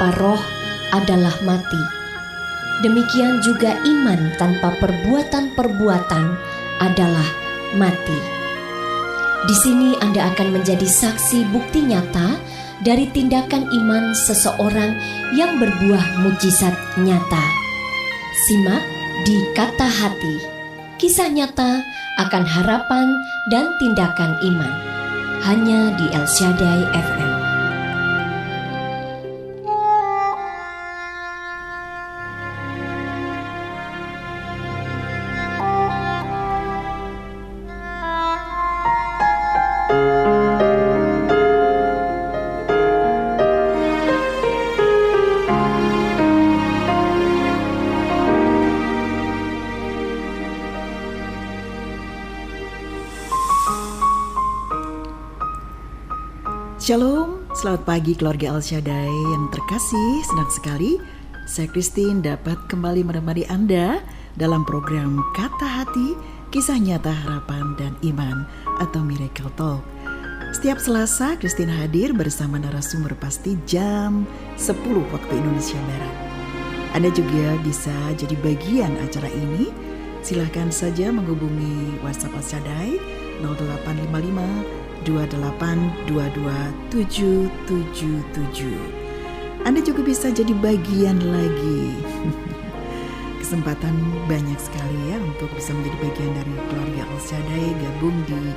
tanpa roh adalah mati. Demikian juga iman tanpa perbuatan-perbuatan adalah mati. Di sini Anda akan menjadi saksi bukti nyata dari tindakan iman seseorang yang berbuah mukjizat nyata. Simak di Kata Hati, kisah nyata akan harapan dan tindakan iman. Hanya di El Shaddai FM. Shalom, selamat pagi keluarga El Shaddai yang terkasih. Senang sekali saya Christine dapat kembali menemani Anda dalam program Kata Hati, kisah nyata harapan dan iman atau Miracle Talk. Setiap Selasa Christine hadir bersama narasumber pasti jam 10 waktu Indonesia Barat. Anda juga bisa jadi bagian acara ini. Silahkan saja menghubungi WhatsApp El Shaddai 0855 28222777. Anda juga bisa jadi bagian lagi. Kesempatan banyak sekali ya untuk bisa menjadi bagian dari keluarga El Shaddai, gabung di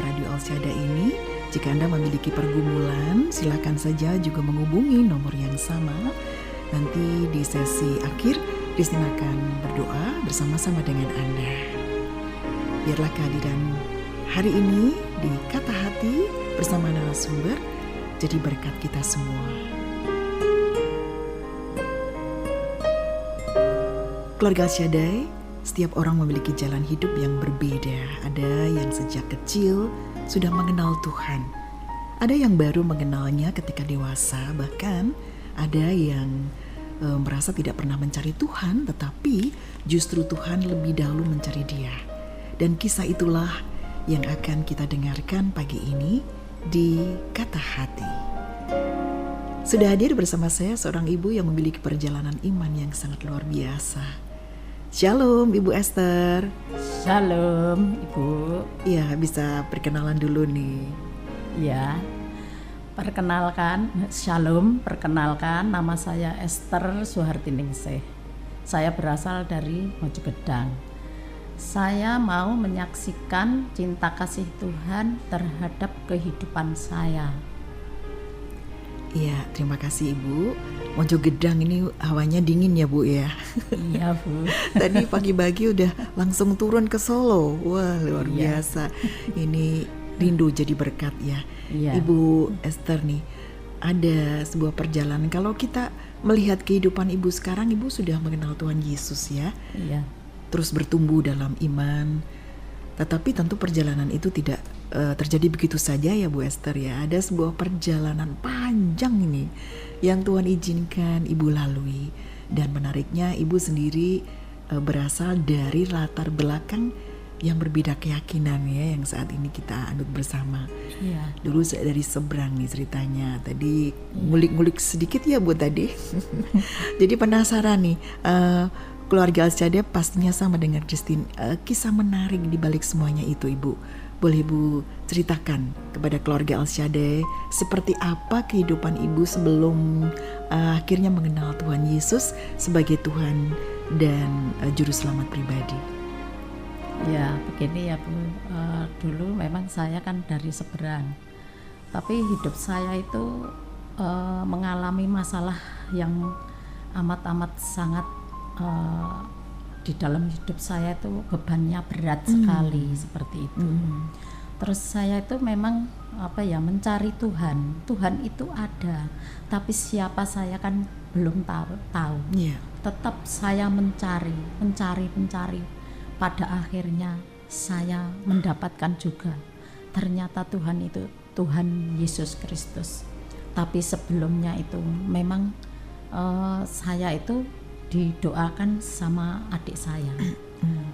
Radio El Shaddai ini. Jika Anda memiliki pergumulan, silakan saja juga menghubungi nomor yang sama. Nanti di sesi akhir Christine akan berdoa bersama-sama dengan Anda. Biarlah kehadiran hari ini di Kata Hati bersama narasumber jadi berkat kita semua. Keluarga Shaddai, setiap orang memiliki jalan hidup yang berbeda. Ada yang sejak kecil sudah mengenal Tuhan. Ada yang baru mengenalnya ketika dewasa. Bahkan ada yang merasa tidak pernah mencari Tuhan, tetapi justru Tuhan lebih dahulu mencari dia. Dan kisah itulah yang akan kita dengarkan pagi ini di Kata Hati. Sudah hadir bersama saya seorang ibu yang memiliki perjalanan iman yang sangat luar biasa. Shalom Ibu Esther. Shalom Ibu. Ya, bisa perkenalan dulu nih. Ya, perkenalkan, Shalom, perkenalkan nama saya Esther Suhartiningsih. Saya berasal dari Mojokedang. Saya mau menyaksikan cinta kasih Tuhan terhadap kehidupan saya. Iya, terima kasih Ibu. Mojogedang ini hawanya dingin ya Bu ya. Iya Bu. Tadi pagi-pagi udah langsung turun ke Solo. Wah, luar biasa. Ini rindu jadi berkat ya. Iya. Ibu Esther nih, ada sebuah perjalanan. Kalau kita melihat kehidupan Ibu sekarang, Ibu sudah mengenal Tuhan Yesus ya. Iya. Terus bertumbuh dalam iman. Tetapi tentu perjalanan itu tidak terjadi begitu saja ya Bu Esther ya. Ada sebuah perjalanan panjang ini yang Tuhan izinkan Ibu lalui. Dan menariknya Ibu sendiri berasal dari latar belakang yang berbeda keyakinan ya, yang saat ini kita anut bersama. Iya. Dulu dari seberang nih ceritanya. Tadi ngulik-ngulik sedikit ya Bu tadi. Jadi penasaran nih, keluarga El Shaddai pastinya sama dengan Christine. Kisah menarik di balik semuanya itu Ibu. Boleh Ibu ceritakan kepada keluarga El Shaddai seperti apa kehidupan Ibu sebelum akhirnya mengenal Tuhan Yesus sebagai Tuhan dan Juru Selamat pribadi. Ya, begini ya Bu. Dulu memang saya kan dari seberang. Tapi hidup saya itu mengalami masalah yang amat-amat sangat di dalam hidup saya itu bebannya berat sekali seperti itu. Terus saya itu memang mencari Tuhan. Tuhan itu ada, tapi siapa saya kan belum tahu. Yeah. Tetap saya mencari. Pada akhirnya saya mendapatkan juga. Ternyata Tuhan itu Tuhan Yesus Kristus. Tapi sebelumnya itu memang saya itu didoakan sama adik saya.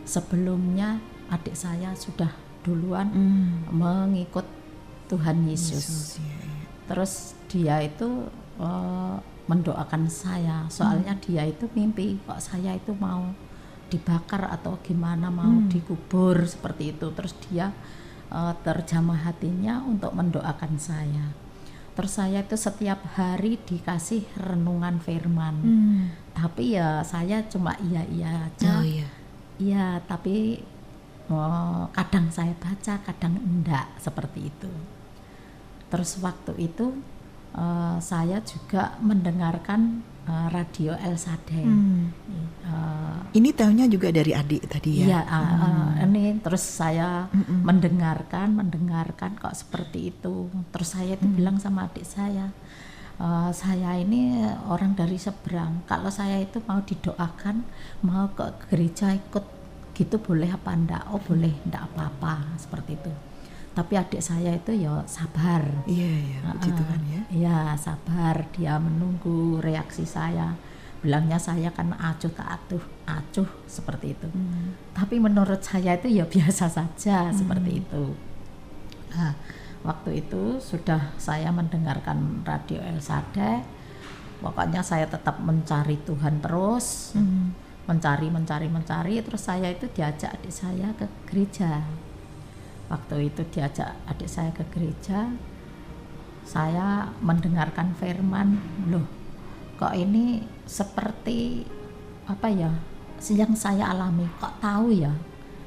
Sebelumnya adik saya sudah duluan mengikut Tuhan Yesus. Terus dia itu mendoakan saya. Soalnya dia itu mimpi kok saya itu mau dibakar atau gimana, mau dikubur seperti itu. Terus dia terjamah hatinya untuk mendoakan saya. Terus saya itu setiap hari dikasih renungan firman. Tapi ya saya cuma iya aja. Oh iya. Iya, tapi kadang saya baca, kadang enggak, seperti itu. Terus waktu itu saya juga mendengarkan radio El Shaddai. Ini tahunya juga dari adik tadi ya? Iya, ini terus saya mendengarkan kok seperti itu. Terus saya itu bilang sama adik saya ini orang dari seberang. Kalau saya itu mau didoakan, mau ke gereja ikut gitu boleh apa enggak? Oh boleh, enggak apa-apa, seperti itu. Tapi adik saya itu ya sabar. Iya, begitu kan ya? Iya, sabar, dia menunggu reaksi saya. Bilangnya saya kan acuh seperti itu. Tapi menurut saya itu ya biasa saja seperti itu. Nah, waktu itu sudah saya mendengarkan radio El Shaddai. Pokoknya saya tetap mencari Tuhan terus, mencari. Terus saya itu diajak adik saya ke gereja. Waktu itu diajak adik saya ke gereja, saya mendengarkan firman, loh kok ini seperti apa ya yang saya alami, kok tahu ya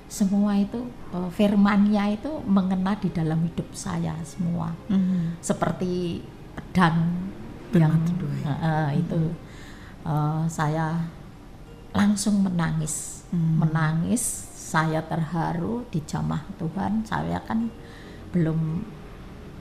semua itu firmannya itu mengena di dalam hidup saya semua. Seperti pedang yang itu saya langsung menangis. Saya terharu di jamah Tuhan. Saya kan belum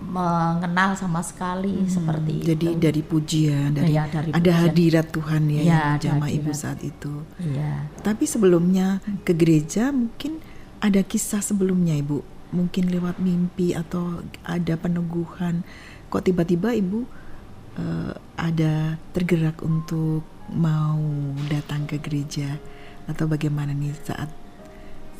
mengenal sama sekali seperti itu. Jadi dari pujian, dari ada pujian. Hadirat Tuhan ya jamah ibu saat itu. Iya. Tapi sebelumnya ke gereja mungkin ada kisah sebelumnya ibu, mungkin lewat mimpi atau ada peneguhan. Kok tiba-tiba ibu ada tergerak untuk mau datang ke gereja atau bagaimana nih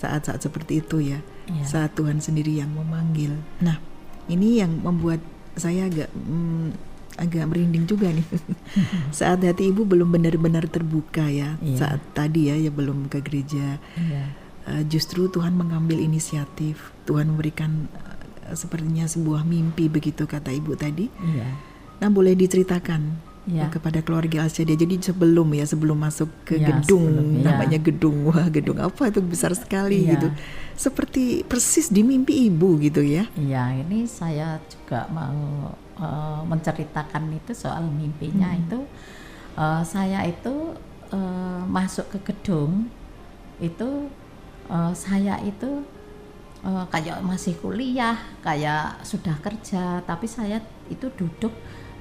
saat-saat seperti itu ya, saat Tuhan sendiri yang memanggil. Nah, ini yang membuat saya agak merinding juga nih. Saat hati ibu belum benar-benar terbuka ya, saat tadi ya belum ke gereja. Justru Tuhan mengambil inisiatif, Tuhan memberikan sepertinya sebuah mimpi begitu kata ibu tadi. Nah, boleh diceritakan kepada keluarga El Shaddai. Jadi sebelum masuk ke gedung, namanya gedung, gedung apa itu besar sekali gitu. Seperti persis di mimpi ibu gitu ya. Iya, ini saya juga mau menceritakan itu soal mimpinya itu. Saya itu masuk ke gedung itu, saya itu kayak masih kuliah, kayak sudah kerja, tapi saya itu duduk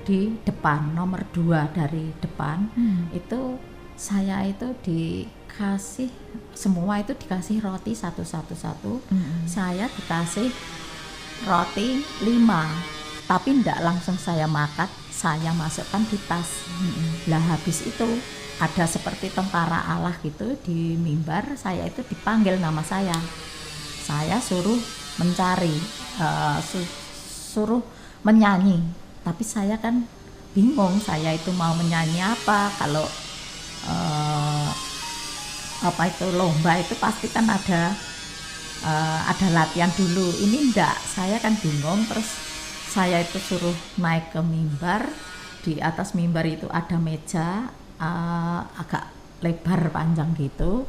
di depan, nomor 2 dari depan. Itu saya itu dikasih semua itu dikasih roti satu. Saya dikasih roti 5, tapi tidak langsung saya makan, saya masukkan di tas. Lah habis itu ada seperti tentara Allah gitu di mimbar, saya itu dipanggil nama saya suruh mencari, suruh menyanyi. Tapi saya kan bingung, saya itu mau menyanyi apa. Kalau apa itu lomba itu pasti kan ada latihan dulu. Ini enggak, saya kan bingung. Terus saya itu suruh naik ke mimbar. Di atas mimbar itu ada meja agak lebar panjang gitu.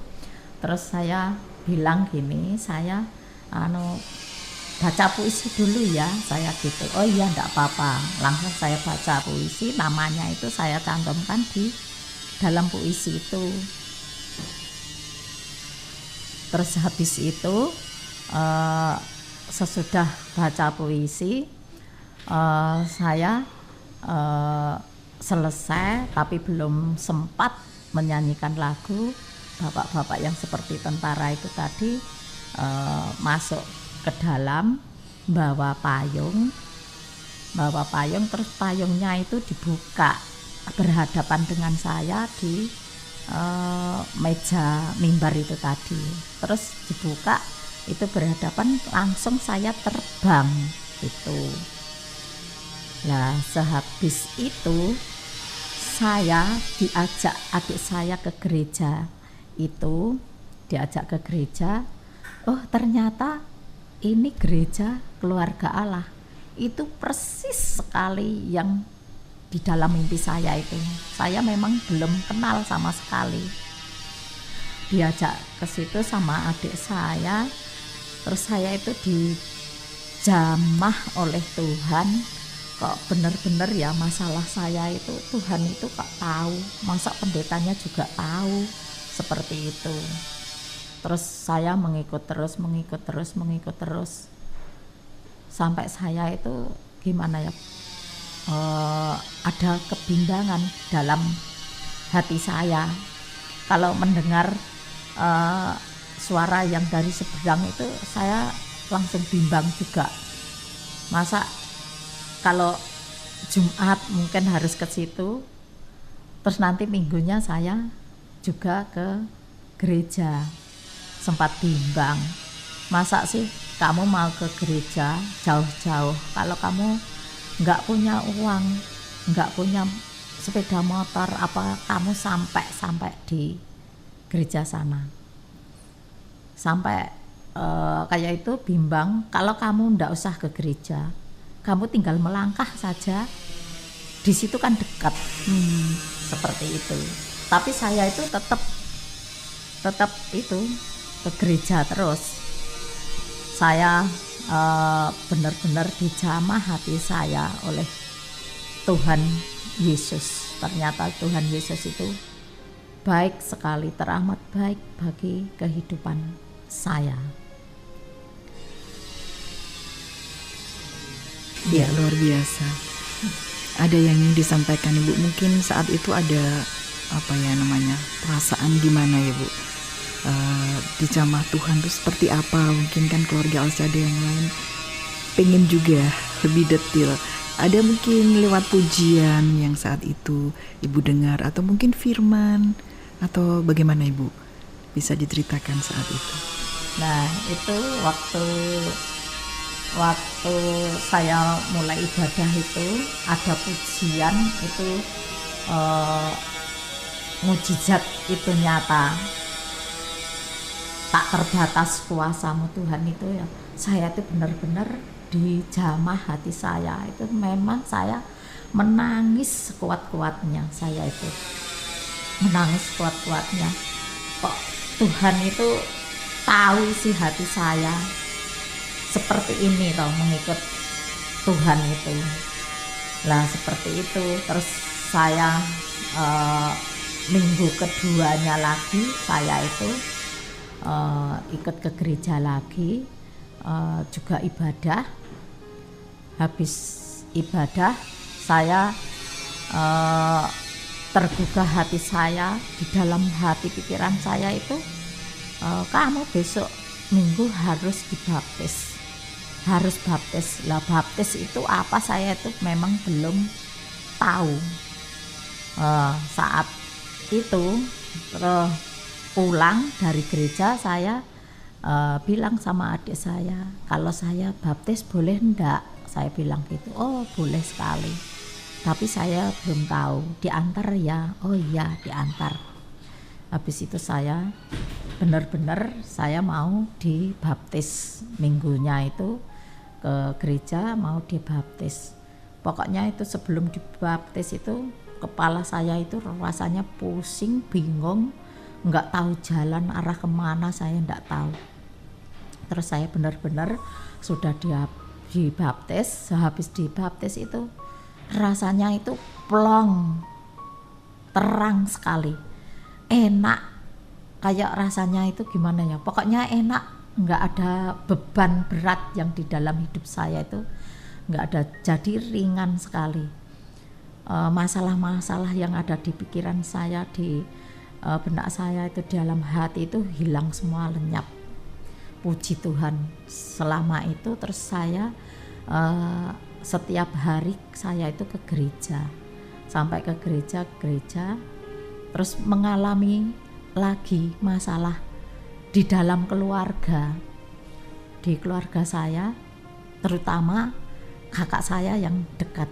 Terus saya bilang gini, saya baca puisi dulu ya, saya gitu. Oh iya, enggak apa-apa. Langsung saya baca puisi, namanya itu saya cantumkan di dalam puisi itu. Terus habis itu sesudah baca puisi, saya selesai, tapi belum sempat menyanyikan lagu. Bapak-bapak yang seperti tentara itu tadi masuk ke dalam, bawa payung, terus payungnya itu dibuka berhadapan dengan saya di meja mimbar itu tadi. Terus dibuka itu berhadapan, langsung saya terbang itu. Lah sehabis itu saya diajak adik saya ke gereja. Itu diajak ke gereja, oh ternyata ini gereja keluarga Allah. Itu persis sekali yang di dalam mimpi saya itu. Saya memang belum kenal sama sekali. Diajak ke situ sama adik saya, terus saya itu dijamah oleh Tuhan. Kok benar-benar ya masalah saya itu Tuhan itu kok tahu, masa pendetanya juga tahu, seperti itu. Terus saya mengikut terus sampai saya itu gimana ya, ada kebimbangan dalam hati saya kalau mendengar suara yang dari seberang itu. Saya langsung bimbang juga, masa kalau Jumat mungkin harus ke situ, terus nanti minggunya saya juga ke gereja. Sempat bimbang, masa sih kamu mau ke gereja jauh-jauh kalau kamu nggak punya uang, nggak punya sepeda motor, apa kamu sampai di gereja sana. Sampai kayak itu bimbang, kalau kamu nggak usah ke gereja, kamu tinggal melangkah saja, di situ kan dekat, seperti itu. Tapi saya itu tetap itu ke gereja terus. Saya benar-benar dijamah hati saya oleh Tuhan Yesus. Ternyata Tuhan Yesus itu baik sekali, teramat baik bagi kehidupan saya. Ya, luar biasa. Ada yang ingin disampaikan Ibu? Mungkin saat itu ada perasaan gimana ya Bu? Dijamah Tuhan itu seperti apa? Mungkin kan keluarga Alsyada yang lain pengen juga lebih detail. Ada mungkin lewat pujian yang saat itu Ibu dengar, atau mungkin firman, atau bagaimana Ibu? Bisa diceritakan saat itu. Nah, itu waktu saya mulai ibadah itu ada pujian itu, mukjizat itu nyata. Tak terbatas kuasamu Tuhan itu ya. Saya itu benar-benar dijamah hati saya. Itu memang saya menangis sekuat-kuatnya. Saya itu menangis sekuat-kuatnya. Kok Tuhan itu tahu isi hati saya seperti ini toh, mengikut Tuhan itu. Lah seperti itu. Terus saya minggu keduanya lagi saya itu ikut ke gereja lagi, juga ibadah. Habis ibadah saya tergugah hati saya, di dalam hati pikiran saya itu, kamu besok minggu harus dibaptis, harus baptis. Lah baptis itu apa, saya itu memang belum tahu. Saat itu pulang dari gereja saya bilang sama adik saya, kalau saya baptis boleh enggak? Saya bilang gitu. Oh boleh sekali, tapi saya belum tahu diantar ya. Oh iya diantar. Habis itu saya benar-benar saya mau dibaptis, minggunya itu ke gereja mau dibaptis. Pokoknya itu sebelum dibaptis itu kepala saya itu rasanya pusing, bingung, nggak tahu jalan arah kemana, saya nggak tahu. Terus saya benar-benar sudah dibaptis. Habis dibaptis itu rasanya itu plong, terang sekali, enak, kayak rasanya itu gimana ya, pokoknya enak, nggak ada beban berat yang di dalam hidup saya itu, nggak ada, jadi ringan sekali. Masalah-masalah yang ada di pikiran saya, di benak saya itu, di dalam hati itu hilang semua, lenyap. Puji Tuhan. Selama itu terus saya setiap hari saya itu ke gereja, sampai ke gereja, terus mengalami lagi masalah di dalam keluarga, di keluarga saya, terutama kakak saya yang dekat.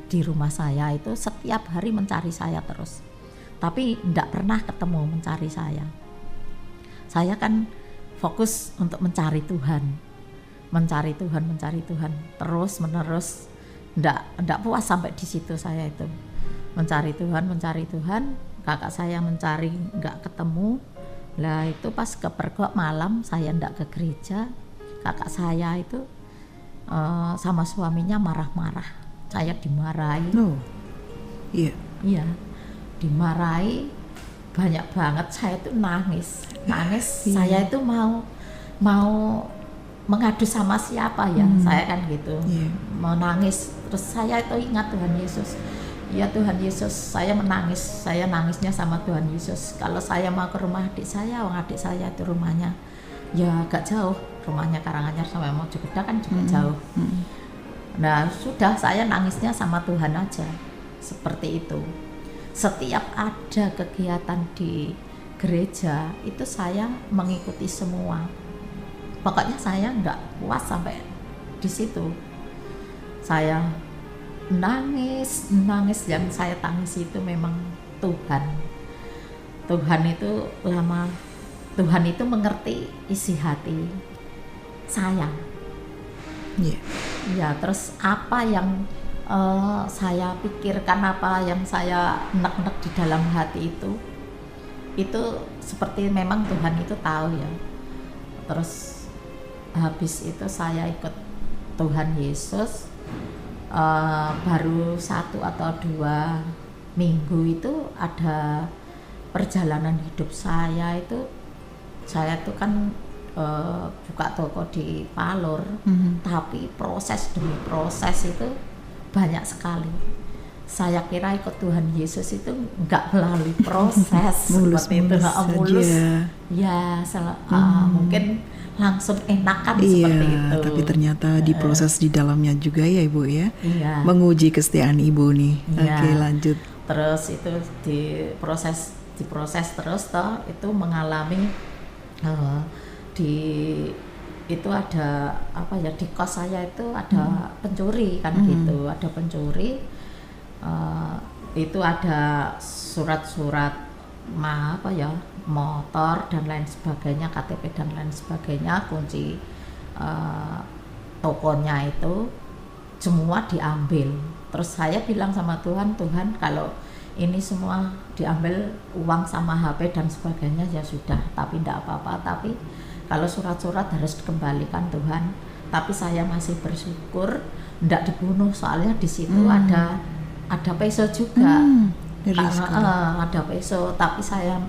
di rumah saya itu setiap hari mencari saya terus, tapi tidak pernah ketemu mencari saya. Saya kan fokus untuk mencari Tuhan, mencari Tuhan terus menerus, ndak puas sampai di situ. Saya itu mencari Tuhan, kakak saya mencari nggak ketemu. Lah itu pas kepergok malam saya ndak ke gereja, kakak saya itu sama suaminya marah-marah, saya dimarahi. Iya. Iya, dimarahi banyak banget. Saya itu nangis. Saya itu mau mengadu sama siapa ya, saya kan gitu, mau nangis. Terus saya itu ingat Tuhan Yesus. Ya Tuhan Yesus, saya nangisnya sama Tuhan Yesus. Kalau saya mau ke rumah adik saya itu rumahnya ya agak jauh, rumahnya Karanganyar sampai Mojokerto kan juga jauh. Nah sudah, saya nangisnya sama Tuhan aja, seperti itu. Setiap ada kegiatan di gereja itu saya mengikuti semua. Pokoknya saya nggak puas sampai di situ. Saya nangis. Yang saya tangis itu memang Tuhan itu mengerti isi hati saya. Ya terus apa yang saya pikirkan, apa yang saya nek-nek di dalam hati itu seperti memang Tuhan itu tahu ya. Terus habis itu saya ikut Tuhan Yesus baru 1 atau 2 minggu itu ada perjalanan hidup saya itu. Saya itu kan buka toko di Palur, tapi proses demi proses itu banyak sekali. Saya kira ikut Tuhan Yesus itu nggak melalui proses seperti itu, mulus ya, mungkin langsung enakan seperti itu. Tapi ternyata di proses di dalamnya juga ya Ibu ya, menguji kesetiaan Ibu nih. Oke, lanjut. Terus itu diproses terus toh, itu mengalami itu ada apa ya, di kos saya itu ada pencuri kan gitu, ada pencuri. Itu ada surat-surat motor dan lain sebagainya, KTP dan lain sebagainya, kunci tokonya itu semua diambil. Terus saya bilang sama Tuhan, kalau ini semua diambil, uang sama HP dan sebagainya ya sudah, tapi tidak apa-apa, tapi kalau surat-surat harus dikembalikan Tuhan. Tapi saya masih bersyukur tidak dibunuh, soalnya di situ ada peso juga, ada peso. Tapi saya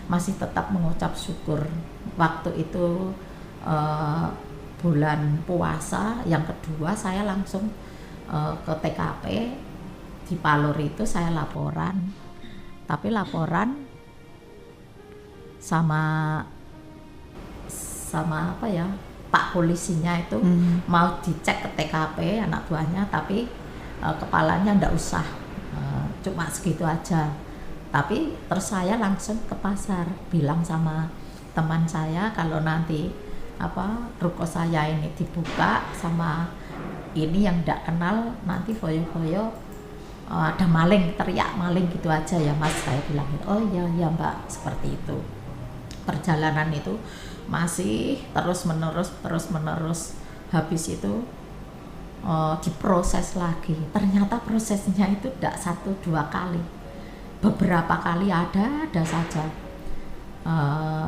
masih tetap mengucap syukur. Waktu itu bulan puasa yang kedua, saya langsung ke TKP di Palur itu, saya laporan. Tapi laporan sama Pak polisinya itu mau dicek ke TKP anak buahnya, tapi kepalanya ndak usah, cuma segitu aja. Tapi terus saya langsung ke pasar, bilang sama teman saya, kalau nanti ruko saya ini dibuka sama ini yang ndak kenal, nanti foyo-foyo ada maling, teriak maling gitu aja ya Mas, saya bilang. Oh iya Mbak, seperti itu. Perjalanan itu masih terus menerus. Habis itu diproses lagi. Ternyata prosesnya itu tidak 1-2 kali, beberapa kali ada saja.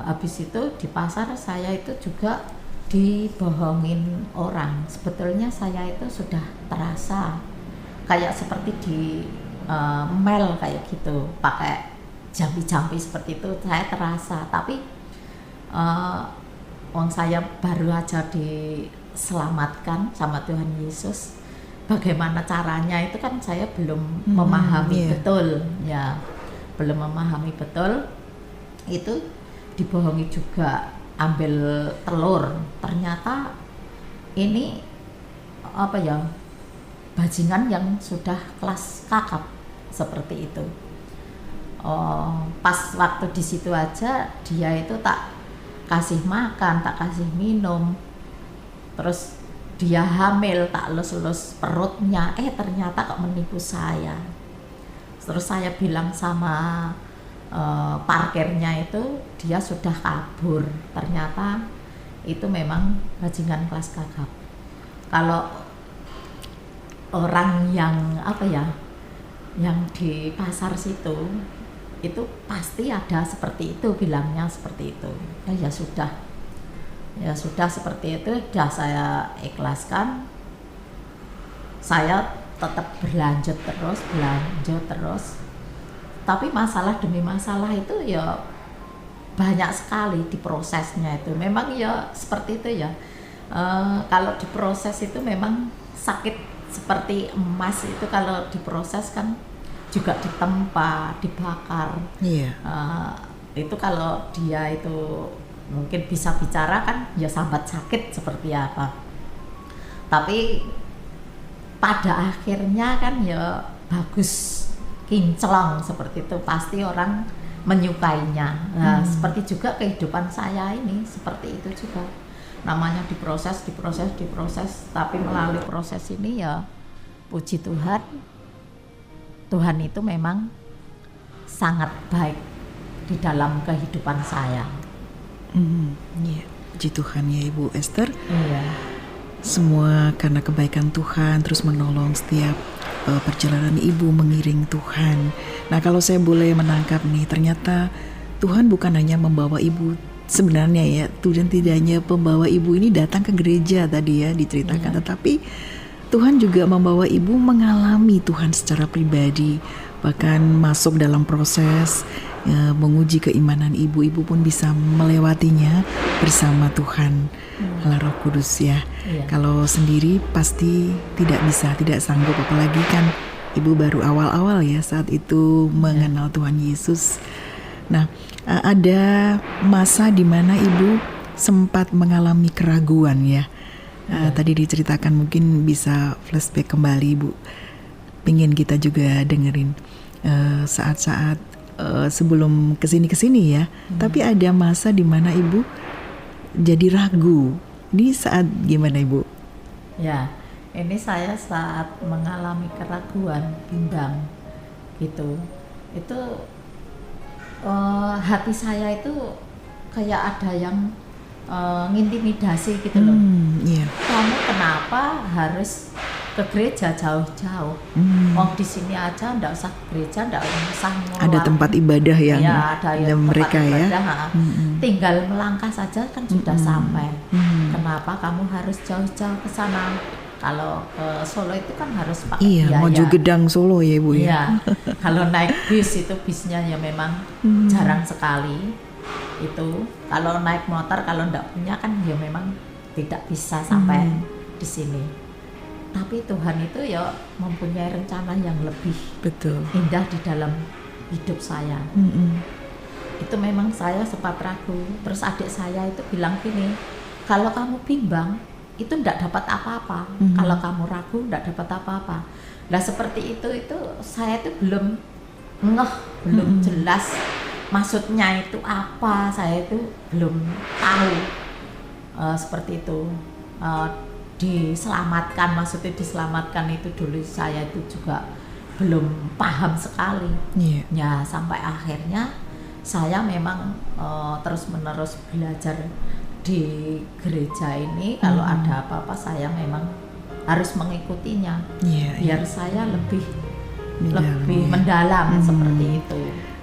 Habis itu di pasar saya itu juga dibohongin orang. Sebetulnya saya itu sudah terasa kayak seperti di mel kayak gitu, pakai jampi-jampi seperti itu, saya terasa. Tapi saya baru aja diselamatkan sama Tuhan Yesus. Bagaimana caranya itu kan saya belum memahami betul ya, belum memahami betul. Itu dibohongi juga, ambil telur, ternyata ini bajingan yang sudah kelas kakap seperti itu. Pas waktu di situ aja dia itu tak kasih makan, tak kasih minum, terus dia hamil, tak elus-elus perutnya, ternyata kok menipu saya. Terus saya bilang sama parkirnya itu, dia sudah kabur. Ternyata itu memang bajingan kelas kakap. Kalau orang yang yang di pasar situ itu pasti ada seperti itu, bilangnya seperti itu. Ya sudah seperti itu, sudah saya ikhlaskan. Saya tetap berlanjut terus. Tapi masalah demi masalah itu ya banyak sekali di prosesnya itu. Memang ya seperti itu ya. Kalau diproses itu memang sakit seperti emas itu, kalau diproses kan juga ditempa, dibakar. Iya. Itu kalau dia itu mungkin bisa bicara kan ya sambat sakit seperti apa. Tapi pada akhirnya kan ya bagus, kinclong seperti itu, pasti orang menyukainya. Seperti juga kehidupan saya ini seperti itu juga. Namanya diproses, tapi melalui proses ini ya puji Tuhan, Tuhan itu memang sangat baik di dalam kehidupan saya. Iya, puji Tuhan ya Ibu Esther. Iya. Semua karena kebaikan Tuhan, terus menolong setiap perjalanan Ibu mengiring Tuhan. Nah, kalau saya boleh menangkap nih, ternyata Tuhan bukan hanya membawa Ibu, sebenarnya ya, Tuhan tidak hanya membawa Ibu ini datang ke gereja tadi ya diceritakan, tetapi Tuhan juga membawa Ibu mengalami Tuhan secara pribadi, bahkan masuk dalam proses menguji keimanan Ibu. Ibu pun bisa melewatinya bersama Tuhan, Allah Roh Kudus ya. Kalau sendiri pasti tidak bisa, tidak sanggup, apalagi kan Ibu baru awal-awal ya saat itu mengenal Tuhan Yesus. Nah, ada masa di mana Ibu sempat mengalami keraguan ya. Tadi diceritakan, mungkin bisa flashback kembali Ibu. Pengen kita juga dengerin saat-saat sebelum kesini ya. Tapi ada masa di mana Ibu jadi ragu. Di saat gimana Ibu? Ya, ini saya saat mengalami keraguan, bimbang gitu. Itu hati saya itu kayak ada yang ngintimidasi gitu loh. Kamu kenapa harus ke gereja jauh-jauh? Di sini aja ndak usah ke gereja, ndak usah ngeluar. Ada tempat ibadah yang ada yang mereka ibadah, ya. Tinggal melangkah saja kan sudah sampai. Kenapa kamu harus jauh-jauh ke sana? Kalau ke Solo itu kan harus pakai biaya. Mojogedang Solo ya Ibu ya. Iya. Kalau naik bis itu bisnya ya memang jarang sekali. Itu kalau naik motor, kalau enggak punya kan ya memang tidak bisa sampai di sini. Tapi Tuhan itu ya mempunyai rencana yang lebih indah di dalam hidup saya. Itu memang saya sempat ragu. Terus adik saya itu bilang gini, kalau kamu bimbang itu enggak dapat apa-apa. Kalau kamu ragu enggak dapat apa-apa. Nah seperti itu saya itu belum ngeh, belum jelas maksudnya itu apa. Saya itu belum tahu seperti itu. Diselamatkan, maksudnya diselamatkan itu dulu saya itu juga belum paham sekali. Ya sampai akhirnya saya memang terus-menerus belajar di gereja ini. Kalau ada apa-apa saya memang harus mengikutinya, biar saya lebih mendalam seperti itu.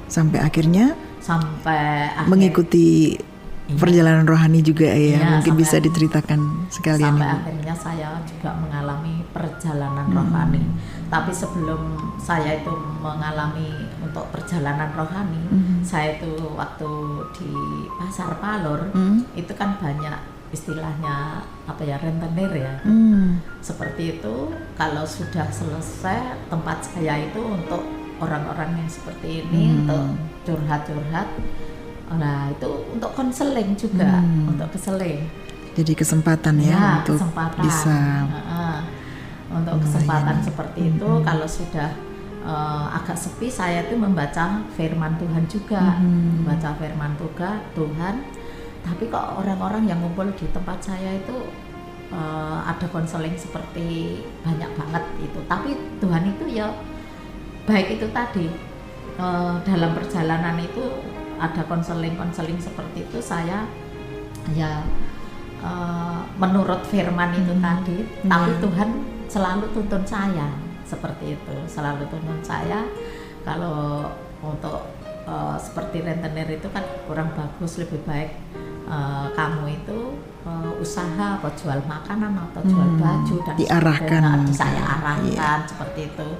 Sampai akhirnya mengikuti Iya. Perjalanan rohani juga ya, Iya, mungkin bisa diceritakan sekalian. Sampai akhirnya saya juga mengalami perjalanan rohani. Tapi sebelum saya itu mengalami untuk perjalanan rohani, saya itu waktu di Pasar Palur, itu kan banyak istilahnya apa ya, rentenir ya. Seperti itu, kalau sudah selesai tempat saya itu untuk orang-orang yang seperti ini, untuk curhat-curhat. Nah itu untuk konseling juga, untuk konseling. Jadi kesempatan ya untuk kesempatan. bisa untuk kesempatan seperti itu. Kalau sudah agak sepi, saya itu membaca firman Tuhan juga, membaca firman Tuhan. Tapi kok orang-orang yang ngumpul di tempat saya itu ada konseling seperti banyak banget itu. Tapi Tuhan itu ya baik itu tadi, dalam perjalanan itu ada konseling seperti itu, saya ya menurut firman itu tadi, tapi Tuhan selalu tuntun saya seperti itu, selalu tuntun saya kalau untuk seperti rentenir itu kan kurang bagus, lebih baik kamu itu usaha atau jual makanan atau jual baju dan diarahkan, saya arahkan seperti itu.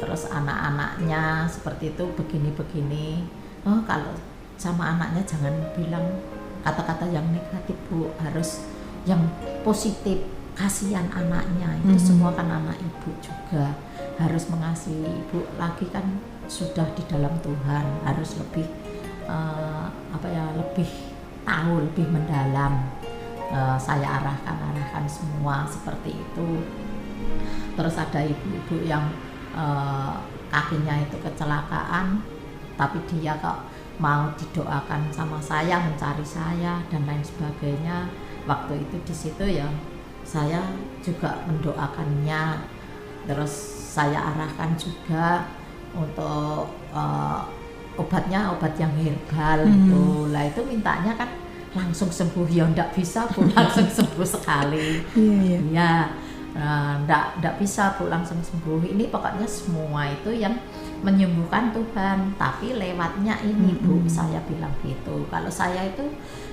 Terus anak-anaknya seperti itu begini-begini. Kalau sama anaknya jangan bilang kata-kata yang negatif Bu, harus yang positif. Kasihan anaknya itu semua kan anak ibu juga, harus mengasihi ibu, lagi kan sudah di dalam Tuhan, harus lebih lebih tahu, lebih mendalam. Saya arahkan semua seperti itu. Terus ada ibu-ibu yang kakinya itu kecelakaan, tapi dia kok mau didoakan sama saya, mencari saya dan lain sebagainya. Waktu itu di situ ya saya juga mendoakannya. Terus saya arahkan juga untuk obatnya, obat yang herbal itu. Lah itu mintanya kan langsung sembuh, ya enggak bisa Bu langsung sembuh sekali. Iya. Enggak bisa Bu langsung sembuh. Ini pokoknya semua itu yang menyembuhkan Tuhan, tapi lewatnya ini Bu, saya bilang gitu. Kalau saya itu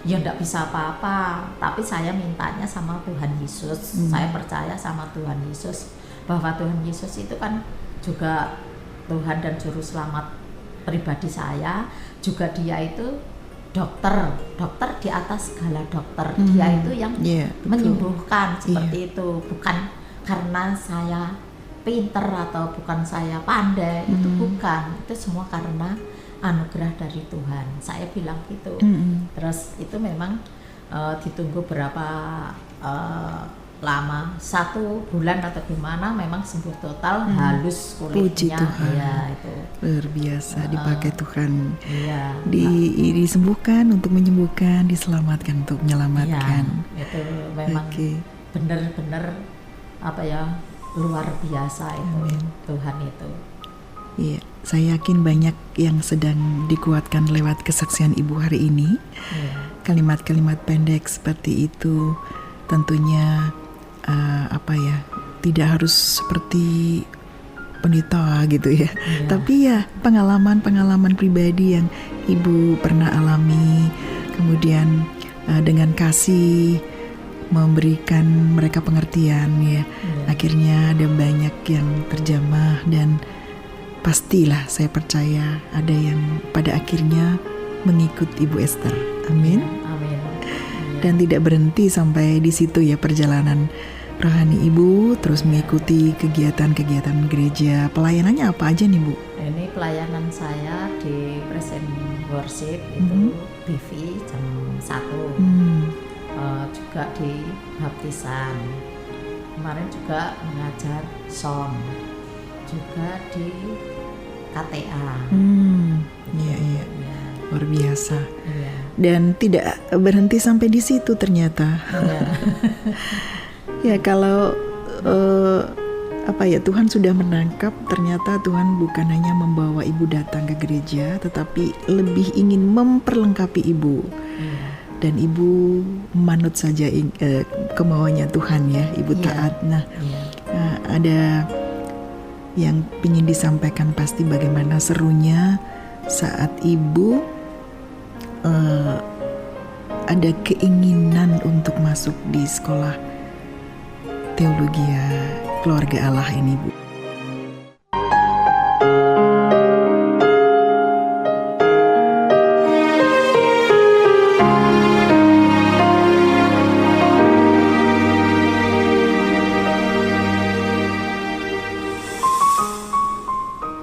ya enggak bisa apa-apa, tapi saya mintanya sama Tuhan Yesus. Saya percaya sama Tuhan Yesus, bahwa Tuhan Yesus itu kan juga Tuhan dan Juru Selamat pribadi saya. Juga dia itu dokter di atas segala dokter. Dia itu yang menyembuhkan seperti itu, bukan karena saya pinter atau bukan saya pandai, itu bukan, itu semua karena anugerah dari Tuhan, saya bilang gitu. Terus itu memang ditunggu berapa lama, 1 bulan atau gimana, memang sembuh total, halus kulitnya. Puji Tuhan. Ya, itu luar biasa, dipakai Tuhan. Iya. Disembuhkan untuk menyembuhkan, diselamatkan untuk menyelamatkan. Ya, itu memang benar-benar luar biasa itu. Amin. Tuhan itu. Iya, saya yakin banyak yang sedang dikuatkan lewat kesaksian Ibu hari ini. Kalimat-kalimat pendek seperti itu tentunya tidak harus seperti pendeta gitu ya. Tapi ya pengalaman pribadi yang Ibu pernah alami, kemudian dengan kasih memberikan mereka pengertian ya. Akhirnya ada banyak yang terjamah dan pastilah saya percaya ada yang pada akhirnya mengikut Ibu Esther. Amin. Amin. Dan tidak berhenti sampai di situ ya perjalanan rohani Ibu, terus mengikuti kegiatan-kegiatan gereja. Pelayanannya apa aja nih Bu? Ini pelayanan saya di Present Worship itu BV jam 1. Juga di baptisan, kemarin juga mengajar song, juga di KTA. Iya. Luar biasa. Dan tidak berhenti sampai di situ ternyata. Ya kalau Tuhan sudah menangkap, ternyata Tuhan bukan hanya membawa Ibu datang ke gereja, tetapi lebih ingin memperlengkapi Ibu. Dan Ibu manut saja kemauannya Tuhan ya, Ibu taat. Ada yang ingin disampaikan pasti bagaimana serunya saat Ibu ada keinginan untuk masuk di sekolah teologi keluarga Allah ini Bu.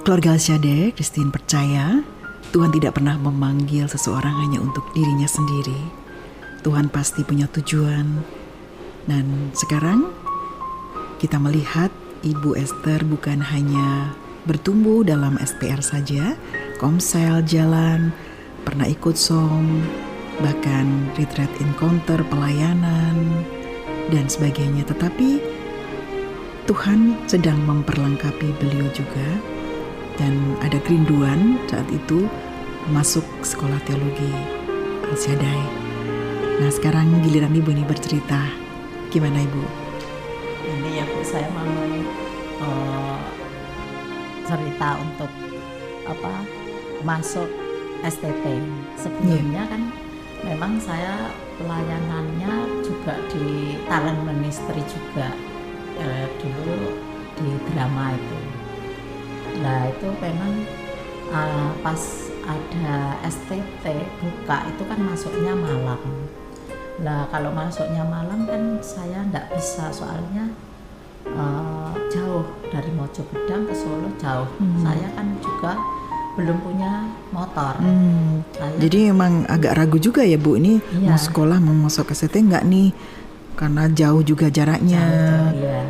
Keluarga Al-Shaddai, Christine percaya Tuhan tidak pernah memanggil seseorang hanya untuk dirinya sendiri. Tuhan pasti punya tujuan. Dan sekarang kita melihat Ibu Esther bukan hanya bertumbuh dalam SPR saja, komsel, jalan, pernah ikut song, bahkan retreat encounter, pelayanan, dan sebagainya. Tetapi Tuhan sedang memperlengkapi beliau juga, dan ada kerinduan saat itu masuk sekolah teologi Al-Shaddai. Nah, sekarang giliran Ibu ini bercerita. Gimana Ibu? Ini ya Bu, saya mau cerita untuk masuk STT. Sebelumnya kan memang saya pelayanannya juga di talent ministry juga, dulu di drama itu. Nah itu memang pas ada STT buka itu kan masuknya malam. Nah kalau masuknya malam kan saya nggak bisa, soalnya jauh dari Mojopedang ke Solo jauh. Saya kan juga belum punya motor. Jadi emang agak ragu juga ya Bu, ini mau sekolah mau masuk ke STT nggak nih, karena jauh juga jaraknya. Iya.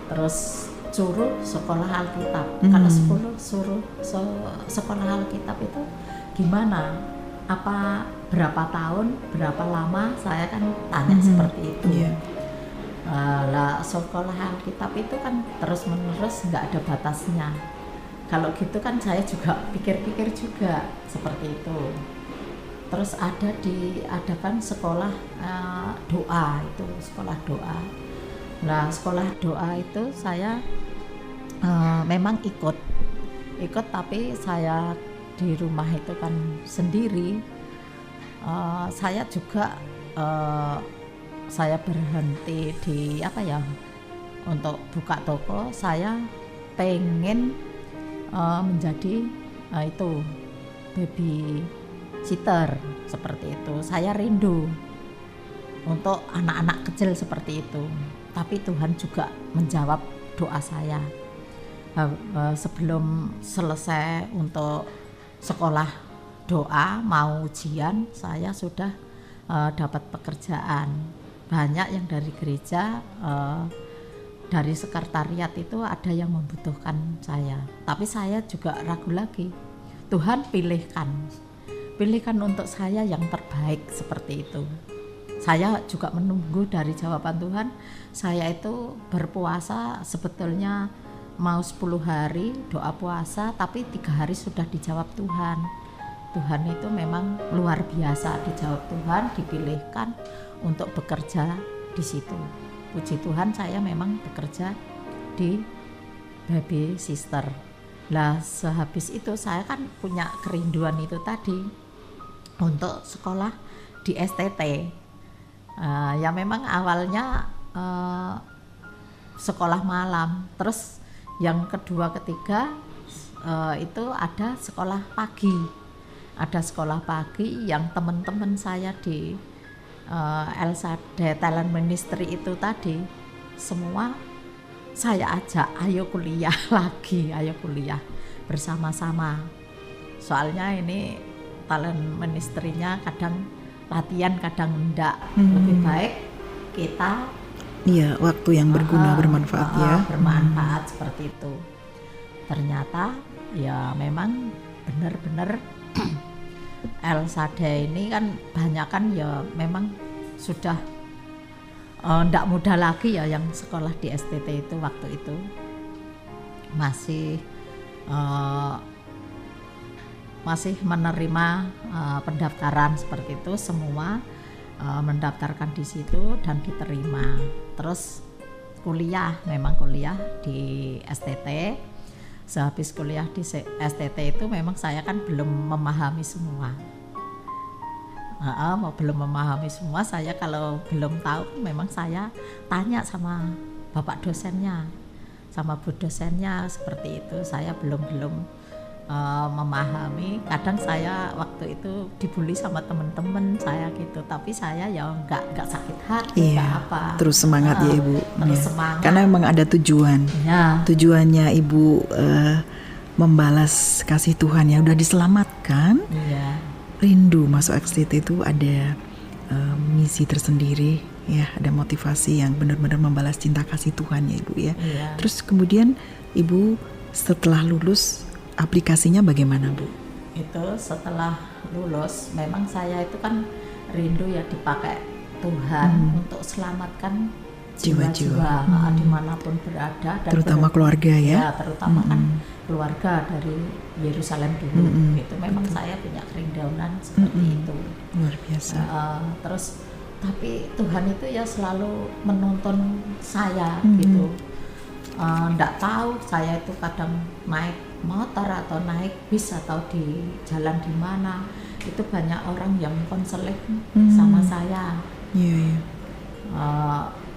Terus suruh sekolah Alkitab. Kalau suruh sekolah Alkitab itu gimana? Apa berapa tahun, berapa lama? Saya kan tanya seperti itu. Lah sekolah Alkitab itu kan terus menerus, nggak ada batasnya. Kalau gitu kan saya juga pikir-pikir juga seperti itu. Terus diadakan sekolah doa, itu sekolah doa. Nah sekolah doa itu saya memang ikut, tapi saya di rumah itu kan sendiri. Saya juga saya berhenti di untuk buka toko. Saya pengen menjadi itu baby sitter seperti itu. Saya rindu untuk anak-anak kecil seperti itu. Tapi Tuhan juga menjawab doa saya. Sebelum selesai untuk sekolah doa mau ujian, saya sudah dapat pekerjaan. Banyak yang dari gereja, dari sekretariat itu ada yang membutuhkan saya. Tapi saya juga ragu lagi. Tuhan pilihkan untuk saya yang terbaik seperti itu. Saya juga menunggu dari jawaban Tuhan. Saya itu berpuasa sebetulnya mau 10 hari doa puasa, tapi 3 hari sudah dijawab Tuhan. Tuhan itu memang luar biasa, dijawab Tuhan, dipilihkan untuk bekerja di situ. Puji Tuhan, saya memang bekerja di baby sister. Lah sehabis itu saya kan punya kerinduan itu tadi untuk sekolah di STT. Ya memang awalnya sekolah malam, terus yang kedua ketiga itu ada sekolah pagi. Ada sekolah pagi yang teman-teman saya di El-Shaddai Talent Ministry itu tadi, semua saya ajak, ayo kuliah lagi, ayo kuliah bersama-sama. Soalnya ini talent ministry-nya kadang latihan, kadang enggak. Lebih baik kita waktu yang berguna, bermanfaat bermanfaat seperti itu. Ternyata ya memang benar-benar El-Shaddai ini kan banyak kan ya memang sudah ndak muda lagi ya yang sekolah di STT itu. Waktu itu masih menerima pendaftaran seperti itu, semua mendaftarkan di situ dan diterima. Terus memang kuliah di STT. Sehabis kuliah di STT itu memang saya kan belum memahami semua. Belum memahami semua, saya kalau belum tahu memang saya tanya sama bapak dosennya, sama bu dosennya seperti itu. Saya belum memahami. Kadang saya waktu itu dibully sama teman-teman saya gitu, tapi saya ya nggak sakit hati, nggak apa. Terus semangat ya Ibu. Terus semangat. Karena memang ada tujuan. Tujuannya Ibu membalas kasih Tuhan yang udah diselamatkan. Rindu masuk STT itu ada misi tersendiri ya, ada motivasi yang benar-benar membalas cinta kasih Tuhan ya Ibu ya. Terus kemudian Ibu setelah lulus aplikasinya bagaimana Bu? Itu setelah lulus memang saya itu kan rindu ya dipakai Tuhan untuk selamatkan Jiwa-jiwa. jiwa-jiwa dimanapun berada, dan Terutama keluarga ya. terutama kan keluarga dari Yerusalem dulu. Itu memang saya punya kerinduan seperti itu. Luar biasa. Terus tapi Tuhan itu ya selalu menuntun saya gitu. Nggak tahu saya itu kadang naik motor atau naik bis atau di jalan di mana, itu banyak orang yang konseling sama saya. Iya.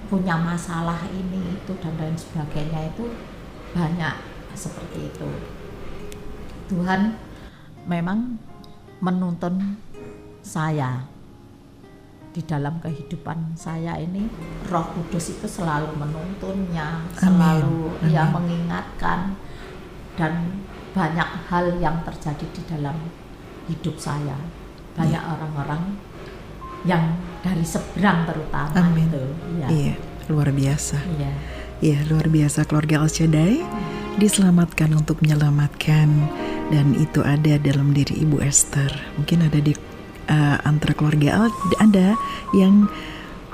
Punya masalah ini itu dan lain sebagainya, itu banyak seperti itu. Tuhan memang menuntun saya di dalam kehidupan saya ini. Roh Kudus itu selalu menuntunnya, selalu ya mengingatkan, dan banyak hal yang terjadi di dalam hidup saya. Banyak orang-orang yang dari seberang terutama itu. Ya. Iya, luar biasa. Iya. Iya, luar biasa. Keluarga El Shaddai diselamatkan untuk menyelamatkan, dan itu ada dalam diri Ibu Esther. Mungkin ada di antara keluarga Anda yang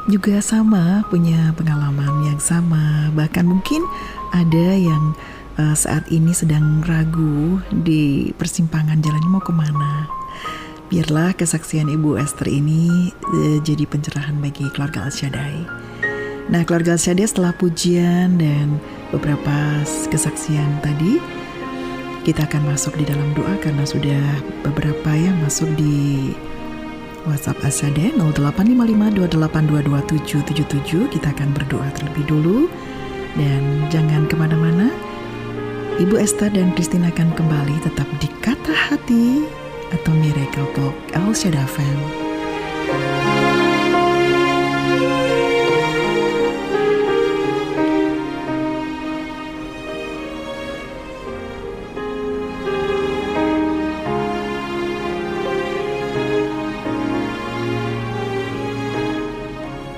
juga sama, punya pengalaman yang sama. Bahkan mungkin ada yang saat ini sedang ragu di persimpangan jalannya mau kemana. Biarlah kesaksian Ibu Esther ini jadi pencerahan bagi keluarga El Shaddai. Nah, keluarga El Shaddai setelah pujian dan beberapa kesaksian tadi, kita akan masuk di dalam doa karena sudah beberapa yang masuk di WhatsApp El Shaddai 085528222777. Kita akan berdoa terlebih dulu, dan jangan kemana-mana. Ibu Esther dan Christine akan kembali tetap di Kata Hati atau Miracle Talk El Shaddai FM.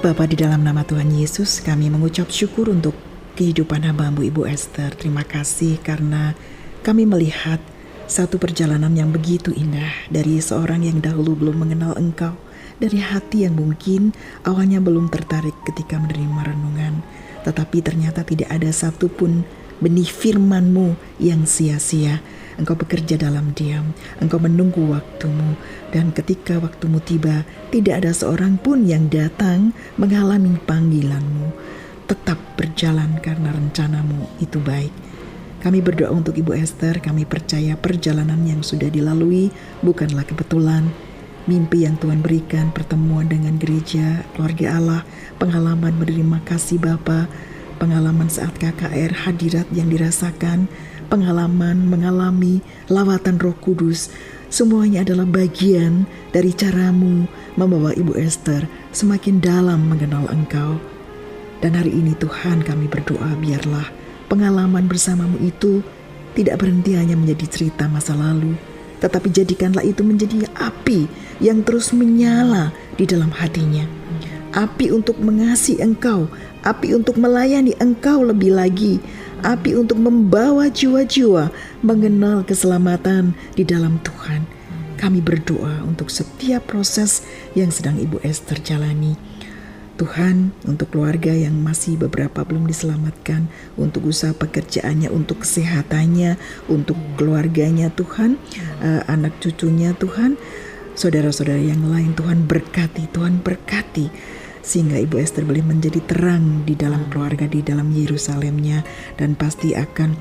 Bapa, di dalam nama Tuhan Yesus, kami mengucap syukur untuk kehidupan hamba-Mu Ibu Esther. Terima kasih karena kami melihat satu perjalanan yang begitu indah dari seorang yang dahulu belum mengenal Engkau, dari hati yang mungkin awalnya belum tertarik ketika menerima renungan, tetapi ternyata tidak ada satupun benih firman-Mu yang sia-sia. Engkau bekerja dalam diam, Engkau menunggu waktu-Mu, dan ketika waktu-Mu tiba, tidak ada seorang pun yang datang menghalangi panggilan-Mu. Tetap berjalan karena rencana-Mu itu baik. Kami berdoa untuk Ibu Esther. Kami percaya perjalanan yang sudah dilalui bukanlah kebetulan. Mimpi yang Tuhan berikan, pertemuan dengan gereja, keluarga Allah, pengalaman menerima kasih Bapa, pengalaman saat KKR, hadirat yang dirasakan, pengalaman mengalami lawatan Roh Kudus, semuanya adalah bagian dari cara-Mu membawa Ibu Esther semakin dalam mengenal Engkau. Dan hari ini Tuhan, kami berdoa biarlah pengalaman bersama-Mu itu tidak berhenti hanya menjadi cerita masa lalu, tetapi jadikanlah itu menjadi api yang terus menyala di dalam hatinya. Api untuk mengasihi Engkau, api untuk melayani Engkau lebih lagi, api untuk membawa jiwa-jiwa mengenal keselamatan di dalam Tuhan. Kami berdoa untuk setiap proses yang sedang Ibu Esther jalani. Tuhan, untuk keluarga yang masih beberapa belum diselamatkan, untuk usaha pekerjaannya, untuk kesehatannya, untuk keluarganya Tuhan, anak cucunya Tuhan, saudara-saudara yang lain Tuhan berkati, sehingga Ibu Esther boleh menjadi terang di dalam keluarga, di dalam Yerusalemnya, dan pasti akan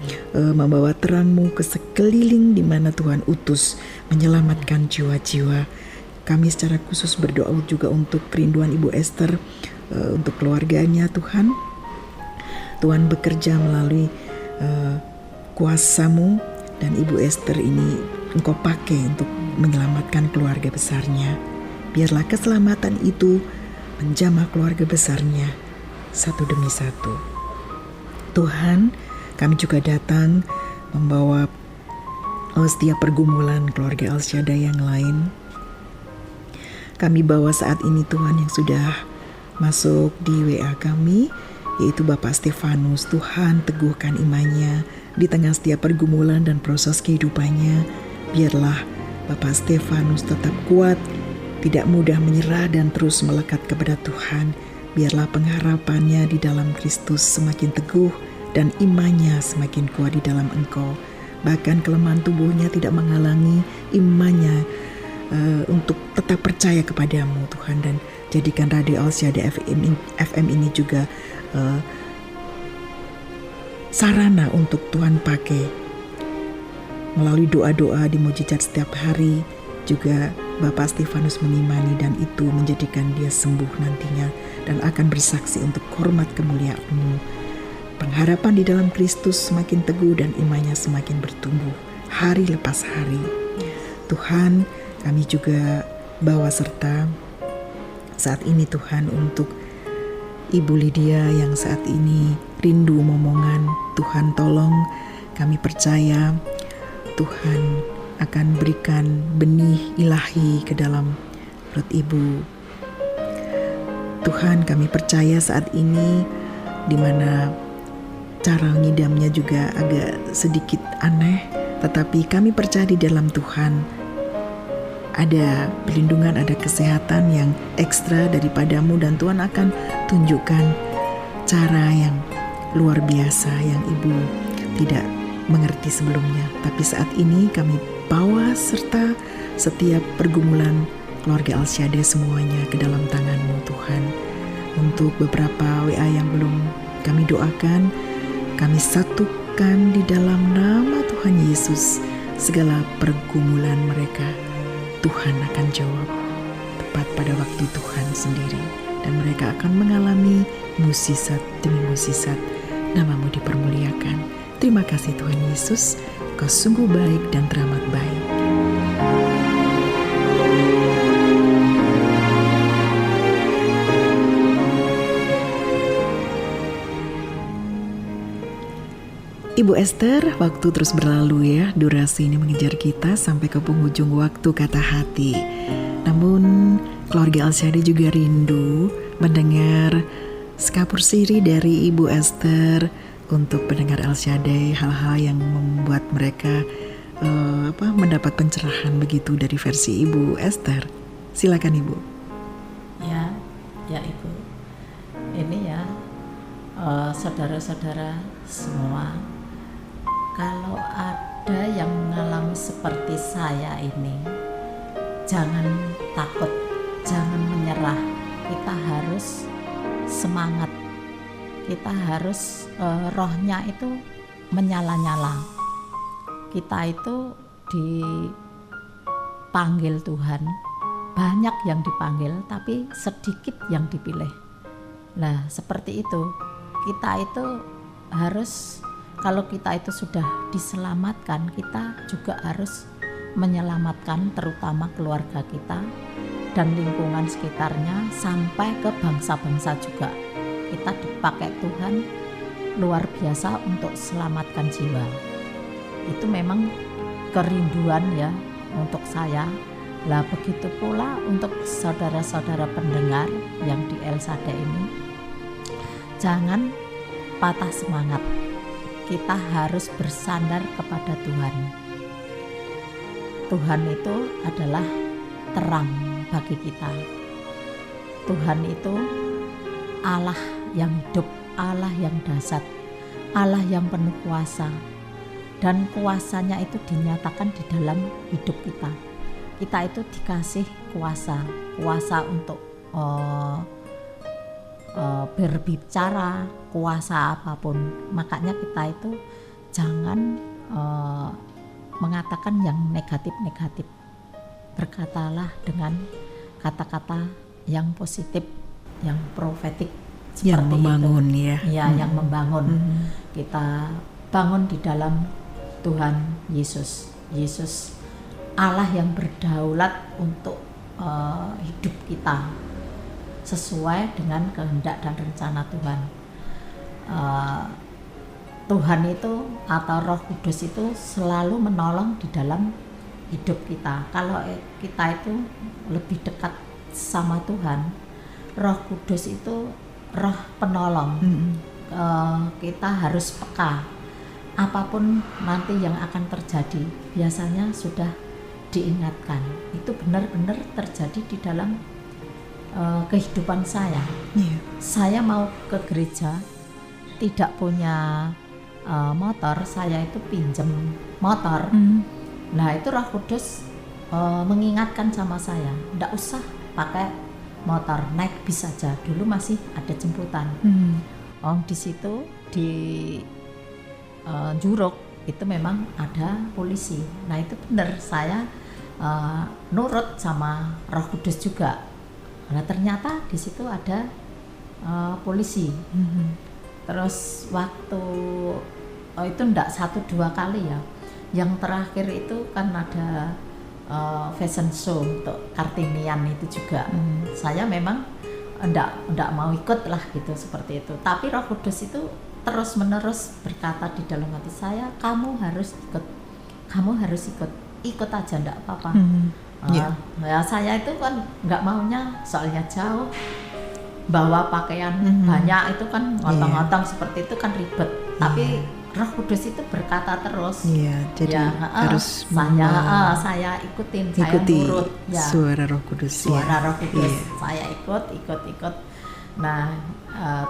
membawa terang-Mu ke sekeliling di mana Tuhan utus menyelamatkan jiwa-jiwa. Kami secara khusus berdoa juga untuk kerinduan Ibu Esther, untuk keluarganya Tuhan. Tuhan bekerja melalui kuasa-Mu, dan Ibu Esther ini Engkau pakai untuk menyelamatkan keluarga besarnya. Biarlah keselamatan itu menjamah keluarga besarnya satu demi satu. Tuhan, kami juga datang membawa setiap pergumulan keluarga El Shaddai yang lain. Kami bawa saat ini Tuhan yang sudah masuk di WA kami, yaitu Bapak Stefanus. Tuhan, teguhkan imannya di tengah setiap pergumulan dan proses kehidupannya. Biarlah Bapak Stefanus tetap kuat tidak mudah menyerah dan terus melekat kepada Tuhan. Biarlah pengharapannya di dalam Kristus semakin teguh dan imannya semakin kuat di dalam Engkau. Bahkan kelemahan tubuhnya tidak menghalangi imannya untuk tetap percaya kepadamu Tuhan. Dan jadikan Radio Al Shaddai FM ini juga sarana untuk Tuhan pakai melalui doa-doa di mujizat setiap hari. Juga Bapak Stefanus mengimani dan itu menjadikan dia sembuh nantinya dan akan bersaksi untuk hormat kemuliaan-Mu. Pengharapan di dalam Kristus semakin teguh dan imannya semakin bertumbuh hari lepas hari. Tuhan, kami juga bawa serta saat ini Tuhan untuk Ibu Lydia yang saat ini rindu momongan. Tuhan tolong, kami percaya Tuhan akan berikan benih ilahi ke dalam perut Ibu. Tuhan, kami percaya saat ini di mana cara ngidamnya juga agak sedikit aneh, tetapi kami percaya di dalam Tuhan ada perlindungan, ada kesehatan yang ekstra daripadamu, dan Tuhan akan tunjukkan cara yang luar biasa yang Ibu tidak mengerti sebelumnya. Tapi saat ini kami bawa serta setiap pergumulan keluarga Al Shaddai semuanya ke dalam tangan-Mu Tuhan. Untuk beberapa WA yang belum kami doakan, kami satukan di dalam nama Tuhan Yesus segala pergumulan mereka. Tuhan akan jawab tepat pada waktu Tuhan sendiri, dan mereka akan mengalami mukjizat demi mukjizat. Nama-Mu dipermuliakan. Terima kasih Tuhan Yesus, Kau sungguh baik dan teramat baik. Ibu Esther, waktu terus berlalu ya, durasi ini mengejar kita sampai ke penghujung waktu kata hati. Namun keluarga Al Shaddai juga rindu mendengar sekapur siri dari Ibu Esther untuk pendengar Al Shaddai, hal-hal yang membuat mereka mendapat pencerahan begitu dari versi Ibu Esther. Silakan Ibu. Ya Ibu. Ini ya saudara-saudara semua, kalau ada yang mengalami seperti saya ini, jangan takut, jangan menyerah. Kita harus semangat. Kita harus rohnya itu menyala-nyala. Kita itu dipanggil Tuhan. Banyak yang dipanggil, tapi sedikit yang dipilih. Nah, seperti itu. Kita itu harus, kalau kita itu sudah diselamatkan, kita juga harus menyelamatkan terutama keluarga kita dan lingkungan sekitarnya sampai ke bangsa-bangsa juga. Kita dipakai Tuhan luar biasa untuk selamatkan jiwa. Itu memang kerinduan ya untuk saya. Lah begitu pula untuk saudara-saudara pendengar yang di El Shaddai ini, jangan patah semangat. Kita harus bersandar kepada Tuhan. Tuhan itu adalah terang bagi kita. Tuhan itu Allah yang hidup, Allah yang dahsyat, Allah yang penuh kuasa, dan kuasanya itu dinyatakan di dalam hidup kita. Kita itu dikasih kuasa untuk berbicara, kuasa apapun. Makanya kita itu jangan mengatakan yang negatif-negatif. Berkatalah dengan kata-kata yang positif, yang profetik, yang membangun itu. Yang membangun. Kita bangun di dalam Tuhan Yesus. Yesus Allah yang berdaulat untuk hidup kita sesuai dengan kehendak dan rencana Tuhan. Tuhan itu atau Roh Kudus itu selalu menolong di dalam hidup kita. Kalau kita itu lebih dekat sama Tuhan, Roh Kudus itu roh penolong. Kita harus peka apapun nanti yang akan terjadi. Biasanya sudah diingatkan. Itu benar-benar terjadi di dalam kehidupan saya. Saya mau ke gereja, tidak punya motor, saya itu pinjem motor. Nah itu Roh Kudus mengingatkan sama saya, nggak usah pakai motor, naik bis saja. Dulu masih ada jemputan. Di situ di Juruk itu memang ada polisi. Nah itu benar, saya nurut sama Roh Kudus juga. Nah ternyata di situ ada polisi. Terus waktu itu enggak 1-2 kali ya. Yang terakhir itu kan ada fashion show untuk Kartinian itu juga. Saya memang enggak mau ikut lah gitu, seperti itu. Tapi Roh Kudus itu terus menerus berkata di dalam hati saya, kamu harus ikut aja, enggak apa-apa. Ya saya itu kan enggak maunya, soalnya jauh, bawa pakaian banyak itu kan ngotong-ngotong seperti itu kan ribet. Tapi Roh Kudus itu berkata terus. Jadi harus saya ikutin, saya nurut. Suara Roh Kudus. Saya ikut. Nah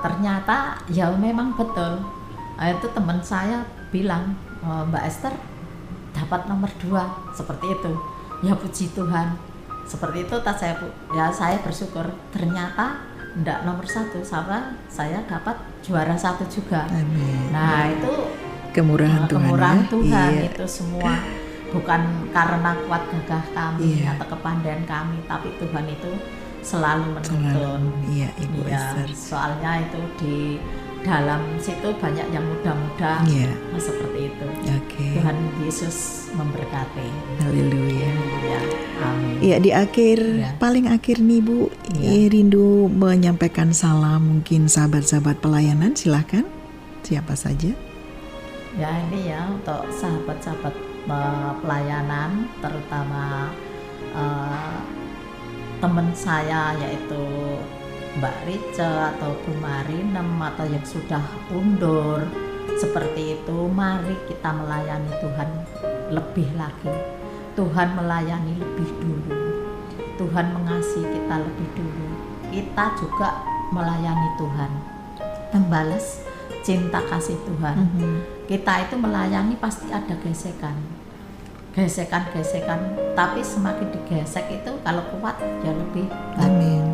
ternyata ya memang betul. Itu teman saya bilang, Mbak Esther dapat nomor 2 seperti itu. Ya puji Tuhan. Seperti itu saya bersyukur. Ternyata enggak nomor 1, saya dapat juara 1 juga. Amin. Nah itu kemurahan Tuhan itu semua, bukan karena kuat gagah kami atau kepandaian kami, tapi Tuhan itu selalu menuntun. Ibu Esther. Soalnya itu di dalam situ banyak yang muda-muda, seperti itu. Tuhan Yesus memberkati. Haleluya. Amin. Di paling akhir nih Bu, rindu menyampaikan salam mungkin sahabat-sahabat pelayanan, silakan. Siapa saja? Ya ini ya untuk sahabat-sahabat pelayanan, terutama teman saya yaitu Mbak Rica atau Bu Marinem atau yang sudah undur seperti itu, mari kita melayani Tuhan lebih lagi. Tuhan melayani lebih dulu, Tuhan mengasihi kita lebih dulu. Kita juga melayani Tuhan, membalas cinta kasih Tuhan. Kita itu melayani pasti ada gesekan, tapi semakin digesek itu kalau kuat ya lebih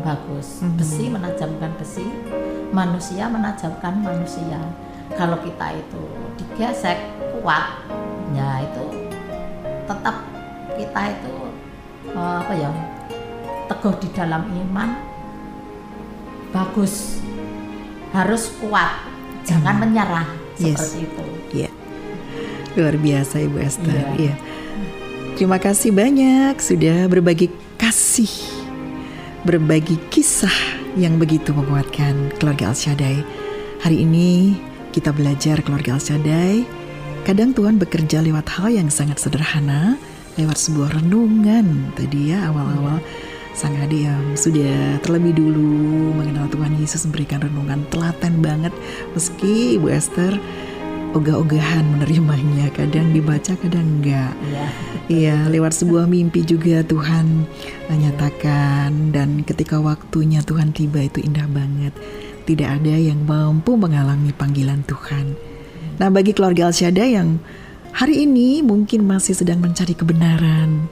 bagus. Besi menajamkan besi, manusia menajamkan manusia. Kalau kita itu digesek kuat, ya itu tetap kita itu teguh di dalam iman, bagus, harus kuat, jangan menyerah. Seperti itu. Luar biasa Ibu Esther. Terima kasih banyak sudah berbagi kasih, berbagi kisah yang begitu menguatkan keluarga Al-Shaddai. Hari ini kita belajar keluarga Al-Shaddai. Kadang Tuhan bekerja lewat hal yang sangat sederhana, lewat sebuah renungan. Tadi ya awal-awal sang adik yang sudah terlebih dulu mengenal Tuhan Yesus memberikan renungan telaten banget. Meski Ibu Esther ogah-ogahan menerimanya, kadang dibaca kadang enggak. Lewat sebuah mimpi juga Tuhan menyatakan, dan ketika waktunya Tuhan tiba itu indah banget. Tidak ada yang mampu menghalangi panggilan Tuhan. Nah, bagi keluarga Al-Shaddai yang hari ini mungkin masih sedang mencari kebenaran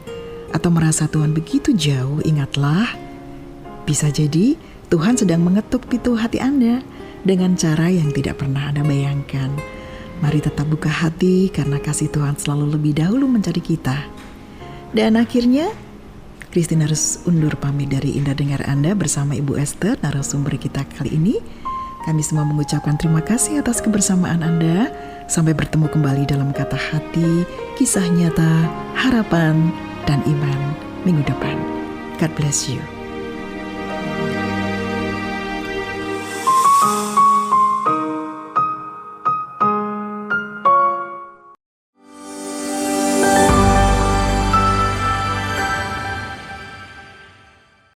atau merasa Tuhan begitu jauh, ingatlah, bisa jadi Tuhan sedang mengetuk pintu hati Anda dengan cara yang tidak pernah Anda bayangkan. Mari tetap buka hati karena kasih Tuhan selalu lebih dahulu mencari kita. Dan akhirnya, Christine harus undur pamit dari Indah Dengar Anda bersama Ibu Esther, narasumber kita kali ini. Kami semua mengucapkan terima kasih atas kebersamaan Anda. Sampai bertemu kembali dalam Kata Hati, kisah nyata, harapan, dan iman minggu depan. God bless you.